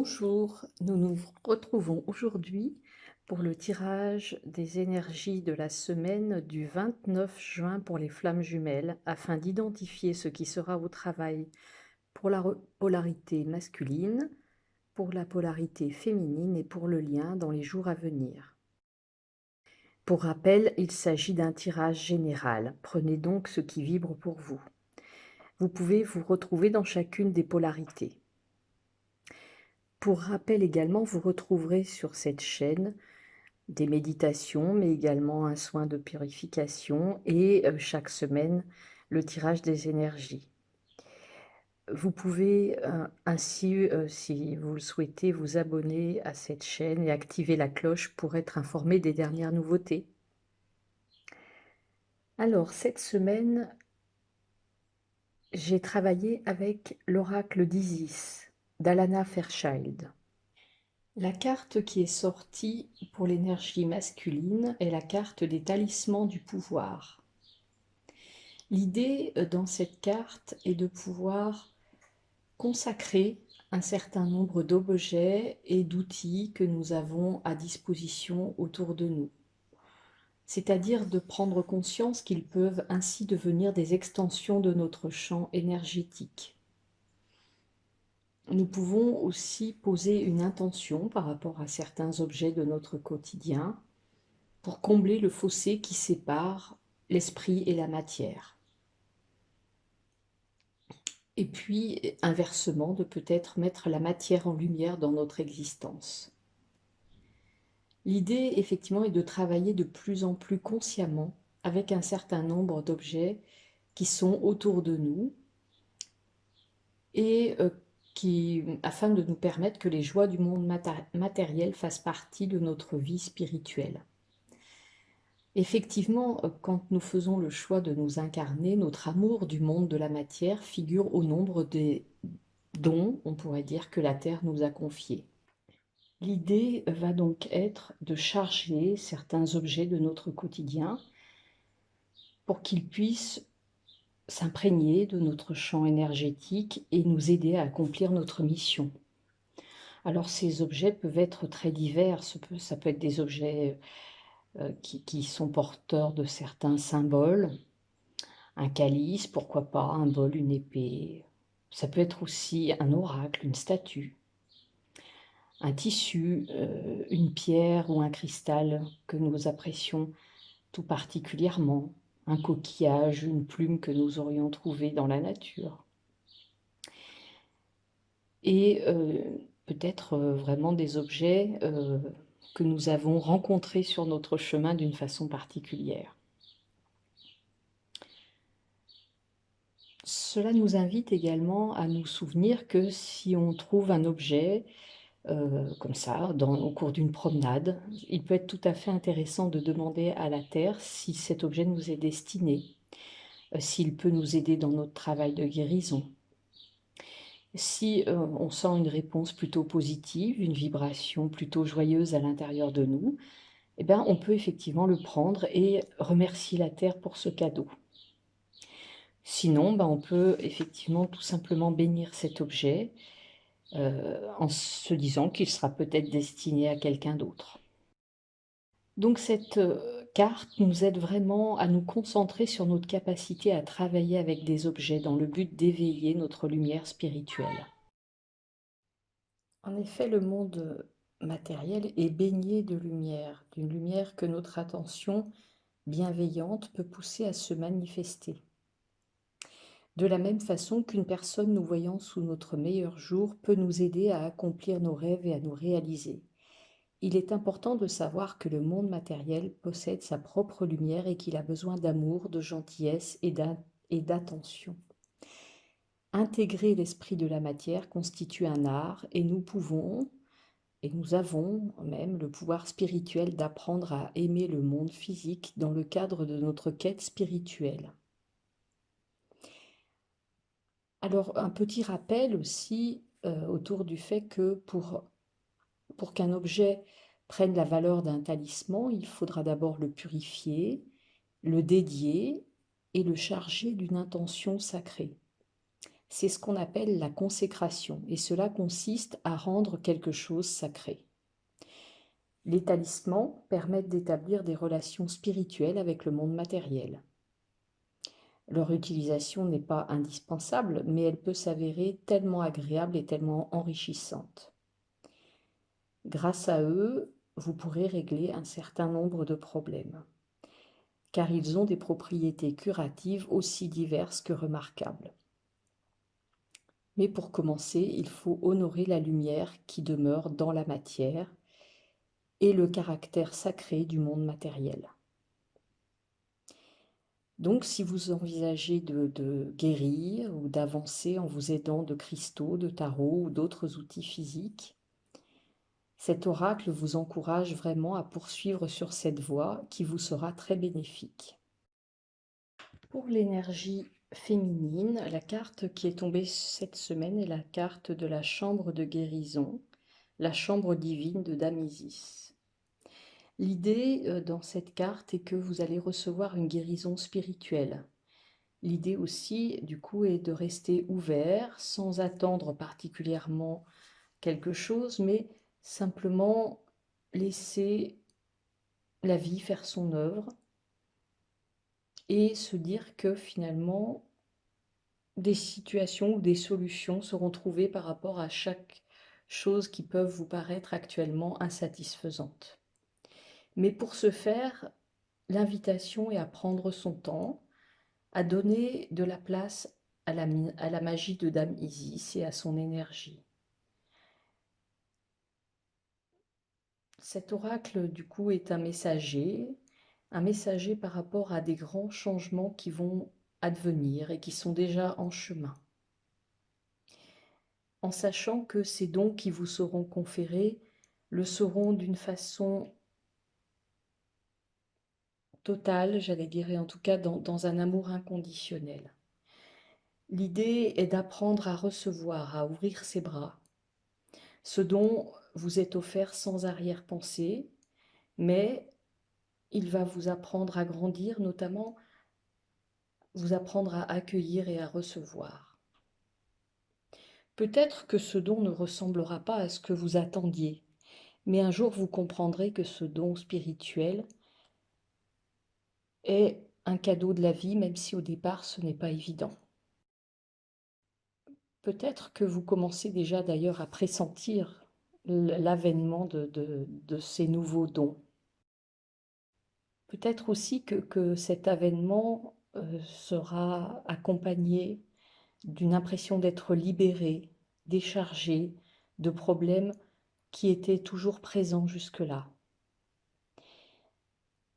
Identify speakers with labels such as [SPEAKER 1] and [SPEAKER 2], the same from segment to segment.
[SPEAKER 1] Bonjour, nous nous retrouvons aujourd'hui pour le tirage des énergies de la semaine du 29 juin pour les flammes jumelles afin d'identifier ce qui sera au travail pour la polarité masculine, pour la polarité féminine et pour le lien dans les jours à venir. Pour rappel, il s'agit d'un tirage général. Prenez donc ce qui vibre pour vous. Vous pouvez vous retrouver dans chacune des polarités. Pour rappel également, vous retrouverez sur cette chaîne des méditations, mais également un soin de purification et chaque semaine, le tirage des énergies. Vous pouvez ainsi, si vous le souhaitez, vous abonner à cette chaîne et activer la cloche pour être informé des dernières nouveautés. Alors, cette semaine, j'ai travaillé avec l'oracle d'Isis, d'Alana Fairchild. La carte qui est sortie pour l'énergie masculine est la carte des talismans du pouvoir. L'idée dans cette carte est de pouvoir consacrer un certain nombre d'objets et d'outils que nous avons à disposition autour de nous. C'est-à-dire de prendre conscience qu'ils peuvent ainsi devenir des extensions de notre champ énergétique. Nous pouvons aussi poser une intention par rapport à certains objets de notre quotidien pour combler le fossé qui sépare l'esprit et la matière. Et puis, inversement, de peut-être mettre la matière en lumière dans notre existence. L'idée, effectivement, est de travailler de plus en plus consciemment avec un certain nombre d'objets qui sont autour de nous et afin de nous permettre que les joies du monde matériel fassent partie de notre vie spirituelle. Effectivement, quand nous faisons le choix de nous incarner, notre amour du monde de la matière figure au nombre des dons, on pourrait dire, que la Terre nous a confiés. L'idée va donc être de charger certains objets de notre quotidien pour qu'ils puissent s'imprégner de notre champ énergétique et nous aider à accomplir notre mission. Alors ces objets peuvent être très divers, ça peut être des objets qui sont porteurs de certains symboles, un calice, pourquoi pas, un bol, une épée. Ça peut être aussi un oracle, une statue, un tissu, une pierre ou un cristal que nous apprécions tout particulièrement, un coquillage, une plume que nous aurions trouvée dans la nature. Et peut-être vraiment des objets que nous avons rencontrés sur notre chemin d'une façon particulière. Cela nous invite également à nous souvenir que si on trouve un objet comme ça, au cours d'une promenade, il peut être tout à fait intéressant de demander à la Terre si cet objet nous est destiné, s'il peut nous aider dans notre travail de guérison. Si on sent une réponse plutôt positive, une vibration plutôt joyeuse à l'intérieur de nous, eh bien, on peut effectivement le prendre et remercier la Terre pour ce cadeau. Sinon, on peut effectivement tout simplement bénir cet objet en se disant qu'il sera peut-être destiné à quelqu'un d'autre. Donc cette carte nous aide vraiment à nous concentrer sur notre capacité à travailler avec des objets dans le but d'éveiller notre lumière spirituelle. En effet, le monde matériel est baigné de lumière, d'une lumière que notre attention bienveillante peut pousser à se manifester. De la même façon qu'une personne nous voyant sous notre meilleur jour peut nous aider à accomplir nos rêves et à nous réaliser. Il est important de savoir que le monde matériel possède sa propre lumière et qu'il a besoin d'amour, de gentillesse et d'attention. Intégrer l'esprit de la matière constitue un art et nous pouvons, et nous avons même le pouvoir spirituel d'apprendre à aimer le monde physique dans le cadre de notre quête spirituelle. Alors, un petit rappel aussi autour du fait que pour qu'un objet prenne la valeur d'un talisman, il faudra d'abord le purifier, le dédier et le charger d'une intention sacrée. C'est ce qu'on appelle la consécration, et cela consiste à rendre quelque chose sacré. Les talismans permettent d'établir des relations spirituelles avec le monde matériel. Leur utilisation n'est pas indispensable, mais elle peut s'avérer tellement agréable et tellement enrichissante. Grâce à eux, vous pourrez régler un certain nombre de problèmes, car ils ont des propriétés curatives aussi diverses que remarquables. Mais pour commencer, il faut honorer la lumière qui demeure dans la matière et le caractère sacré du monde matériel. Donc, si vous envisagez de guérir ou d'avancer en vous aidant de cristaux, de tarot ou d'autres outils physiques, cet oracle vous encourage vraiment à poursuivre sur cette voie qui vous sera très bénéfique. Pour l'énergie féminine, la carte qui est tombée cette semaine est la carte de la chambre de guérison, la chambre divine de Dame Isis. L'idée dans cette carte est que vous allez recevoir une guérison spirituelle. L'idée aussi, du coup, est de rester ouvert sans attendre particulièrement quelque chose, mais simplement laisser la vie faire son œuvre et se dire que finalement, des situations ou des solutions seront trouvées par rapport à chaque chose qui peuvent vous paraître actuellement insatisfaisantes. Mais pour ce faire, l'invitation est à prendre son temps, à donner de la place à la magie de Dame Isis et à son énergie. Cet oracle, du coup, est un messager par rapport à des grands changements qui vont advenir et qui sont déjà en chemin. En sachant que ces dons qui vous seront conférés le seront d'une façon totale, j'allais dire, et en tout cas dans un amour inconditionnel. L'idée est d'apprendre à recevoir, à ouvrir ses bras. Ce dont vous est offert sans arrière-pensée, mais il va vous apprendre à grandir, notamment vous apprendre à accueillir et à recevoir. Peut-être que ce don ne ressemblera pas à ce que vous attendiez, mais un jour vous comprendrez que ce don spirituel est un cadeau de la vie, même si au départ ce n'est pas évident. Peut-être que vous commencez déjà d'ailleurs à pressentir l'avènement de ces nouveaux dons. Peut-être aussi que cet avènement sera accompagné d'une impression d'être libéré, déchargé de problèmes qui étaient toujours présents jusque-là.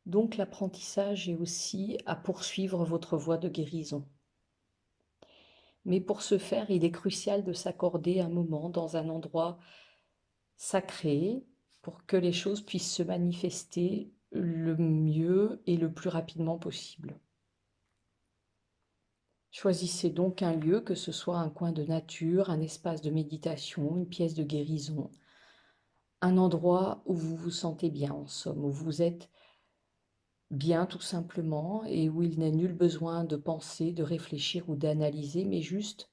[SPEAKER 1] Donc l'apprentissage est aussi à poursuivre votre voie de guérison. Mais pour ce faire, il est crucial de s'accorder un moment dans un endroit sacré pour que les choses puissent se manifester le mieux et le plus rapidement possible. Choisissez donc un lieu, que ce soit un coin de nature, un espace de méditation, une pièce de guérison, un endroit où vous vous sentez bien, en somme, où vous êtes bien tout simplement et où il n'est nul besoin de penser, de réfléchir ou d'analyser, mais juste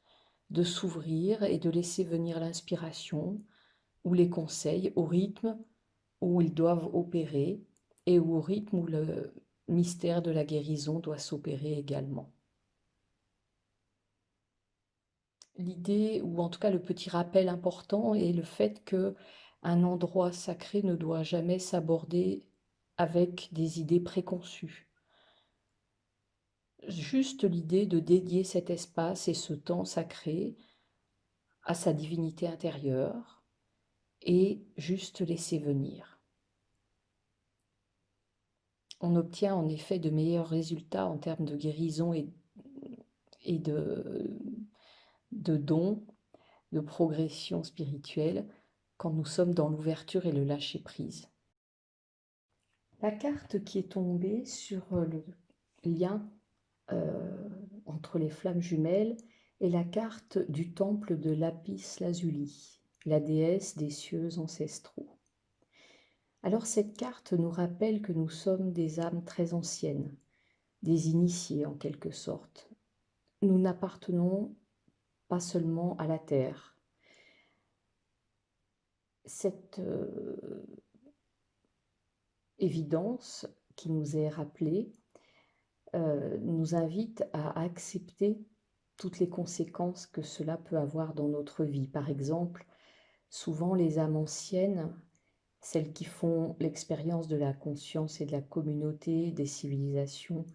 [SPEAKER 1] de s'ouvrir et de laisser venir l'inspiration ou les conseils au rythme où ils doivent opérer et au rythme où le mystère de la guérison doit s'opérer également. L'idée, ou en tout cas le petit rappel important, est le fait que un endroit sacré ne doit jamais s'aborder avec des idées préconçues. Juste l'idée de dédier cet espace et ce temps sacré à sa divinité intérieure et juste laisser venir. On obtient en effet de meilleurs résultats en termes de guérison et de dons, de progression spirituelle, quand nous sommes dans l'ouverture et le lâcher-prise. La carte qui est tombée sur le lien entre les flammes jumelles est la carte du temple de Lapis-Lazuli, la déesse des cieux ancestraux. Alors cette carte nous rappelle que nous sommes des âmes très anciennes, des initiés en quelque sorte. Nous n'appartenons pas seulement à la terre. Cette évidence qui nous est rappelée nous invite à accepter toutes les conséquences que cela peut avoir dans notre vie. Par exemple, souvent les âmes anciennes, celles qui font l'expérience de la conscience et de la communauté, des civilisations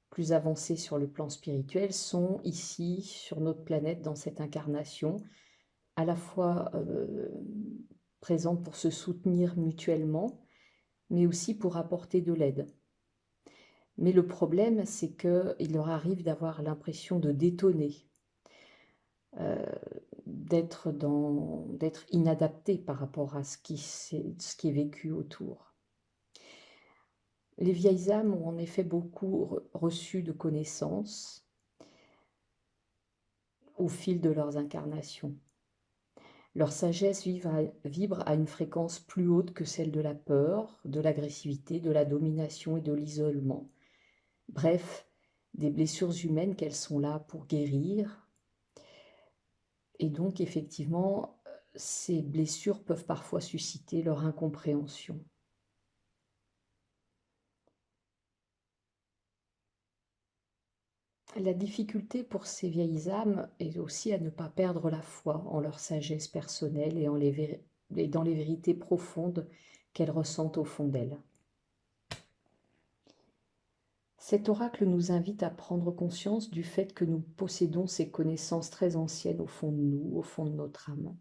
[SPEAKER 1] plus avancées sur le plan spirituel, sont ici, sur notre planète, dans cette incarnation, à la fois présentes pour se soutenir mutuellement, mais aussi pour apporter de l'aide. Mais le problème, c'est qu'il leur arrive d'avoir l'impression de détonner, d'être inadapté par rapport à ce qui est vécu autour. Les vieilles âmes ont en effet beaucoup reçu de connaissances au fil de leurs incarnations. Leur sagesse vibre à une fréquence plus haute que celle de la peur, de l'agressivité, de la domination et de l'isolement. Bref, des blessures humaines qu'elles sont là pour guérir. Et donc, effectivement, ces blessures peuvent parfois susciter leur incompréhension. La difficulté pour ces vieilles âmes est aussi à ne pas perdre la foi en leur sagesse personnelle et dans les vérités profondes qu'elles ressentent au fond d'elles. Cet oracle nous invite à prendre conscience du fait que nous possédons ces connaissances très anciennes au fond de nous, au fond de notre âme,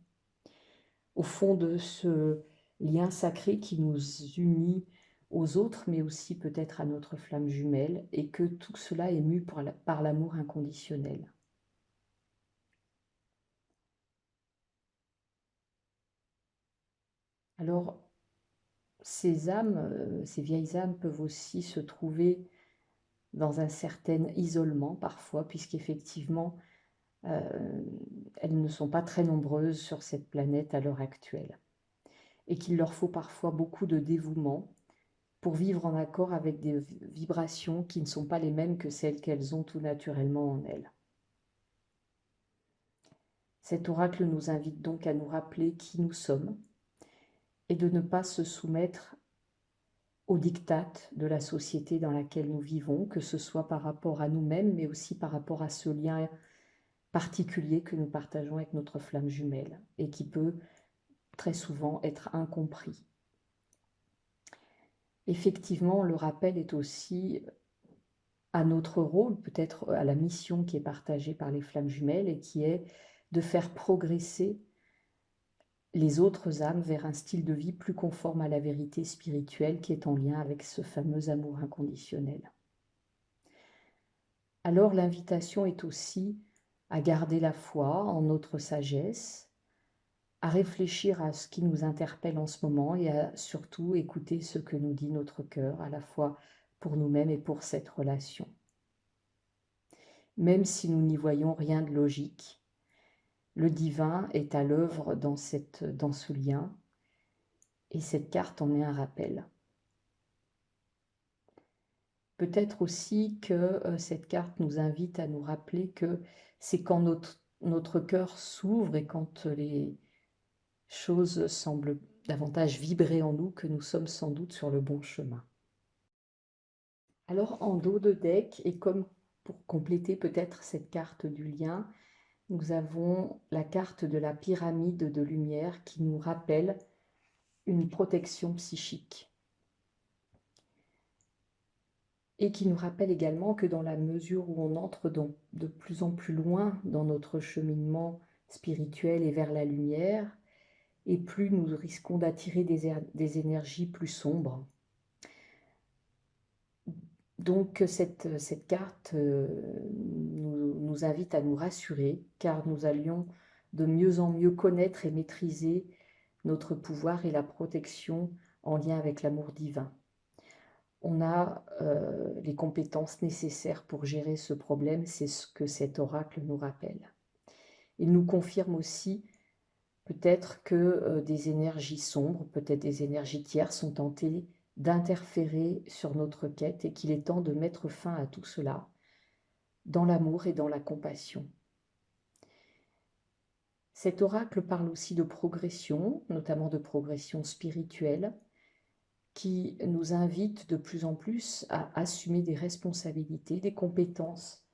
[SPEAKER 1] au fond de ce lien sacré qui nous unit aux autres, mais aussi peut-être à notre flamme jumelle, et que tout cela est mu par l'amour inconditionnel. Alors, ces âmes, ces vieilles âmes peuvent aussi se trouver dans un certain isolement parfois, puisqu'effectivement, elles ne sont pas très nombreuses sur cette planète à l'heure actuelle, et qu'il leur faut parfois beaucoup de dévouement pour vivre en accord avec des vibrations qui ne sont pas les mêmes que celles qu'elles ont tout naturellement en elles. Cet oracle nous invite donc à nous rappeler qui nous sommes et de ne pas se soumettre aux diktats de la société dans laquelle nous vivons, que ce soit par rapport à nous-mêmes, mais aussi par rapport à ce lien particulier que nous partageons avec notre flamme jumelle et qui peut très souvent être incompris. Effectivement, le rappel est aussi à notre rôle, peut-être à la mission qui est partagée par les flammes jumelles et qui est de faire progresser les autres âmes vers un style de vie plus conforme à la vérité spirituelle qui est en lien avec ce fameux amour inconditionnel. Alors l'invitation est aussi à garder la foi en notre sagesse, à réfléchir à ce qui nous interpelle en ce moment et à surtout écouter ce que nous dit notre cœur, à la fois pour nous-mêmes et pour cette relation. Même si nous n'y voyons rien de logique, le divin est à l'œuvre dans ce lien et cette carte en est un rappel. Peut-être aussi que cette carte nous invite à nous rappeler que c'est quand notre cœur s'ouvre et quand les choses semblent davantage vibrer en nous que nous sommes sans doute sur le bon chemin. Alors en dos de deck, et comme pour compléter peut-être cette carte du lien, nous avons la carte de la pyramide de lumière qui nous rappelle une protection psychique. Et qui nous rappelle également que dans la mesure où on entre de plus en plus loin dans notre cheminement spirituel et vers la lumière, et plus nous risquons d'attirer des énergies plus sombres. Donc cette carte nous invite à nous rassurer, car nous allions de mieux en mieux connaître et maîtriser notre pouvoir et la protection en lien avec l'amour divin. On a les compétences nécessaires pour gérer ce problème, c'est ce que cet oracle nous rappelle. Il nous confirme aussi peut-être que des énergies sombres, peut-être des énergies tierces sont tentées d'interférer sur notre quête et qu'il est temps de mettre fin à tout cela dans l'amour et dans la compassion. Cet oracle parle aussi de progression, notamment de progression spirituelle, qui nous invite de plus en plus à assumer des responsabilités, des compétences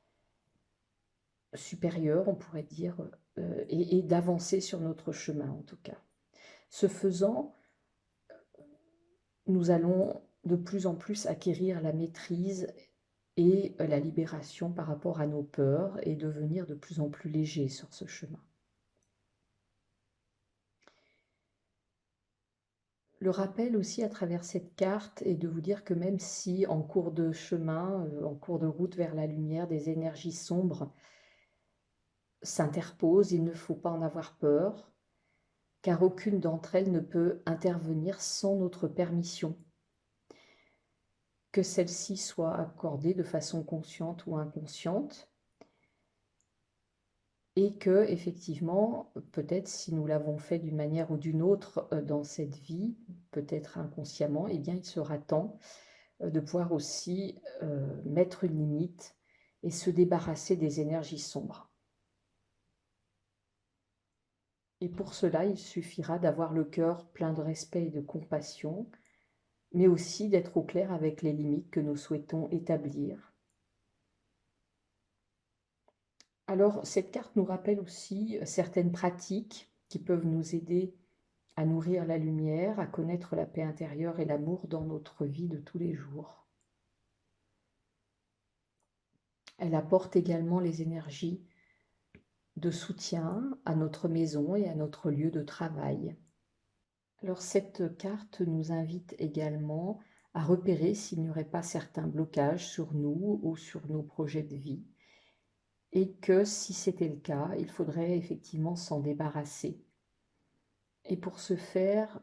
[SPEAKER 1] supérieures, on pourrait dire, et d'avancer sur notre chemin en tout cas. Ce faisant, nous allons de plus en plus acquérir la maîtrise et la libération par rapport à nos peurs et devenir de plus en plus léger sur ce chemin. Le rappel aussi à travers cette carte est de vous dire que même si en cours de chemin, en cours de route vers la lumière, des énergies sombres s'interposent, il ne faut pas en avoir peur, car aucune d'entre elles ne peut intervenir sans notre permission. Que celle-ci soit accordée de façon consciente ou inconsciente, et que effectivement, peut-être si nous l'avons fait d'une manière ou d'une autre dans cette vie, peut-être inconsciemment, eh bien il sera temps de pouvoir aussi mettre une limite et se débarrasser des énergies sombres. Et pour cela, il suffira d'avoir le cœur plein de respect et de compassion, mais aussi d'être au clair avec les limites que nous souhaitons établir. Alors, cette carte nous rappelle aussi certaines pratiques qui peuvent nous aider à nourrir la lumière, à connaître la paix intérieure et l'amour dans notre vie de tous les jours. Elle apporte également les énergies de soutien à notre maison et à notre lieu de travail. Alors cette carte nous invite également à repérer s'il n'y aurait pas certains blocages sur nous ou sur nos projets de vie, et que si c'était le cas, il faudrait effectivement s'en débarrasser. Et pour ce faire,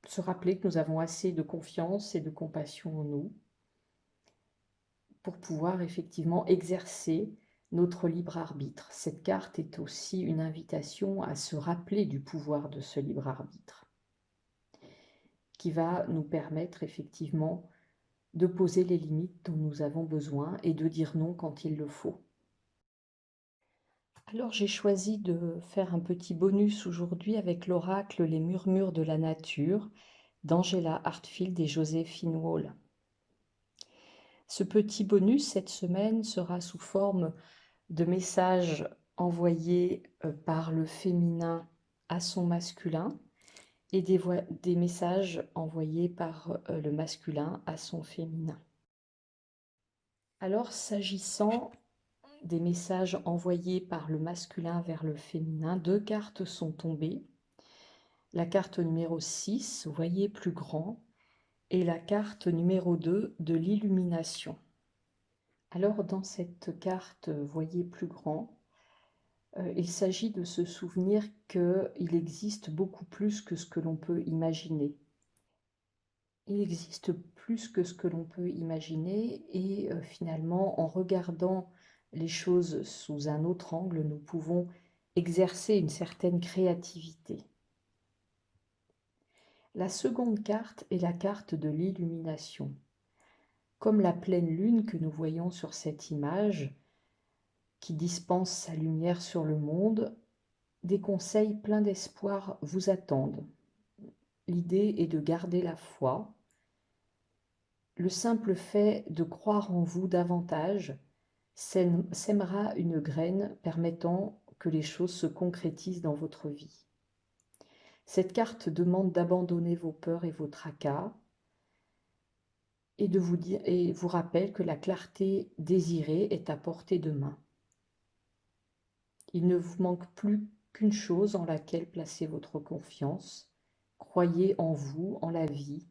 [SPEAKER 1] se rappeler que nous avons assez de confiance et de compassion en nous pour pouvoir effectivement exercer notre libre arbitre. Cette carte est aussi une invitation à se rappeler du pouvoir de ce libre arbitre, qui va nous permettre effectivement de poser les limites dont nous avons besoin et de dire non quand il le faut. Alors j'ai choisi de faire un petit bonus aujourd'hui avec l'oracle Les Murmures de la Nature d'Angela Hartfield et Joséphine Wall. Ce petit bonus cette semaine sera sous forme de messages envoyés par le féminin à son masculin et des messages envoyés par le masculin à son féminin. Alors, s'agissant des messages envoyés par le masculin vers le féminin, 2 cartes sont tombées. La carte numéro 6, voyez plus grand, et la carte numéro 2 de l'illumination. Alors, dans cette carte, voyez plus grand, il s'agit de se souvenir qu'il existe beaucoup plus que ce que l'on peut imaginer. Il existe plus que ce que l'on peut imaginer et finalement, en regardant les choses sous un autre angle, nous pouvons exercer une certaine créativité. La seconde carte est la carte de l'illumination. Comme la pleine lune que nous voyons sur cette image, qui dispense sa lumière sur le monde, des conseils pleins d'espoir vous attendent. L'idée est de garder la foi. Le simple fait de croire en vous davantage sèmera une graine permettant que les choses se concrétisent dans votre vie. Cette carte demande d'abandonner vos peurs et vos tracas et vous rappelle que la clarté désirée est à portée de main. Il ne vous manque plus qu'une chose en laquelle placer votre confiance. Croyez en vous, en la vie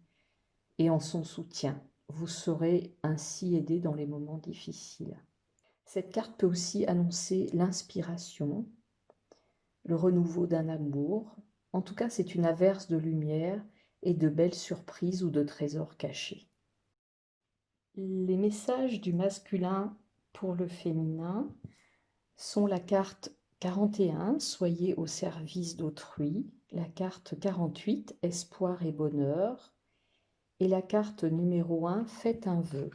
[SPEAKER 1] et en son soutien. Vous serez ainsi aidé dans les moments difficiles. Cette carte peut aussi annoncer l'inspiration, le renouveau d'un amour. En tout cas, c'est une averse de lumière et de belles surprises ou de trésors cachés. Les messages du masculin pour le féminin sont la carte 41, soyez au service d'autrui, la carte 48, espoir et bonheur, et la carte numéro 1, faites un vœu.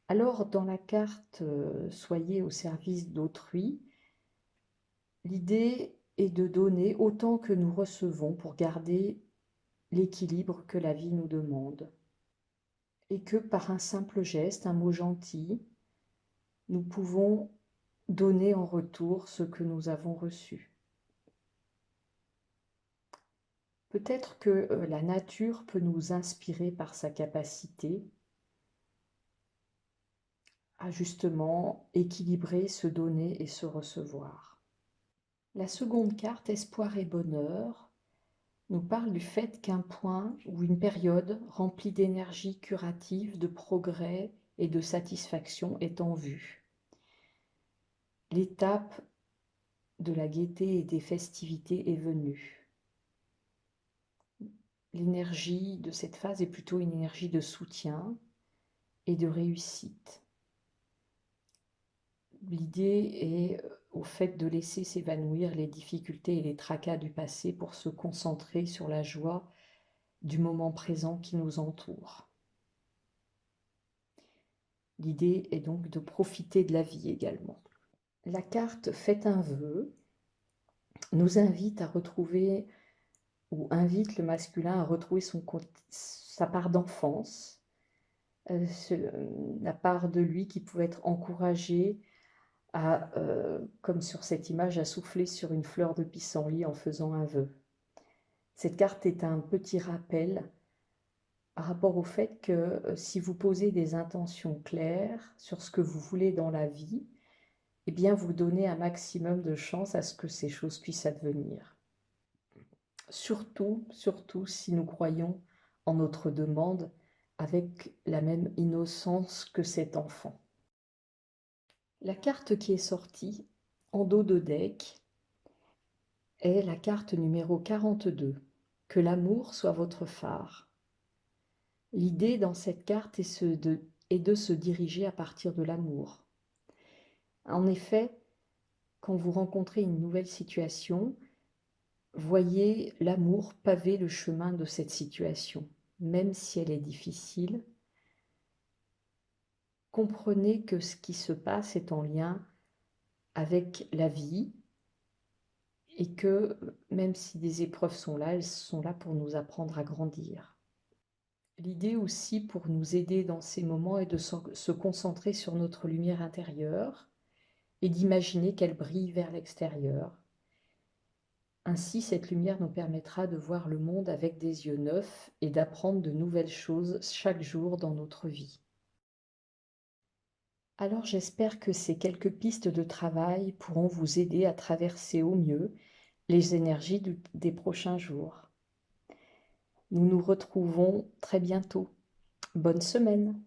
[SPEAKER 1] Alors, dans la carte soyez au service d'autrui, L'idée est de donner autant que nous recevons pour garder l'équilibre que la vie nous demande. Et que par un simple geste, un mot gentil, nous pouvons donner en retour ce que nous avons reçu. Peut-être que la nature peut nous inspirer par sa capacité à justement équilibrer, se donner et se recevoir. La seconde carte, espoir et bonheur, nous parle du fait qu'un point ou une période remplie d'énergie curative, de progrès et de satisfaction est en vue. L'étape de la gaieté et des festivités est venue. L'énergie de cette phase est plutôt une énergie de soutien et de réussite. L'idée est au fait de laisser s'évanouir les difficultés et les tracas du passé pour se concentrer sur la joie du moment présent qui nous entoure. L'idée est donc de profiter de la vie également. La carte Faites un vœu nous invite à retrouver ou invite le masculin à retrouver sa part d'enfance, la part de lui qui pouvait être encouragée à, comme sur cette image, à souffler sur une fleur de pissenlit en faisant un vœu. Cette carte est un petit rappel par rapport au fait que si vous posez des intentions claires sur ce que vous voulez dans la vie, eh bien vous donnez un maximum de chance à ce que ces choses puissent advenir. Surtout si nous croyons en notre demande avec la même innocence que cet enfant. La carte qui est sortie en dos de deck est la carte numéro 42, que l'amour soit votre phare. L'idée dans cette carte est de se diriger à partir de l'amour. En effet, quand vous rencontrez une nouvelle situation, voyez l'amour paver le chemin de cette situation, même si elle est difficile. Comprenez que ce qui se passe est en lien avec la vie et que même si des épreuves sont là, elles sont là pour nous apprendre à grandir. L'idée aussi pour nous aider dans ces moments est de se concentrer sur notre lumière intérieure et d'imaginer qu'elle brille vers l'extérieur. Ainsi, cette lumière nous permettra de voir le monde avec des yeux neufs et d'apprendre de nouvelles choses chaque jour dans notre vie. Alors j'espère que ces quelques pistes de travail pourront vous aider à traverser au mieux les énergies des prochains jours. Nous nous retrouvons très bientôt. Bonne semaine!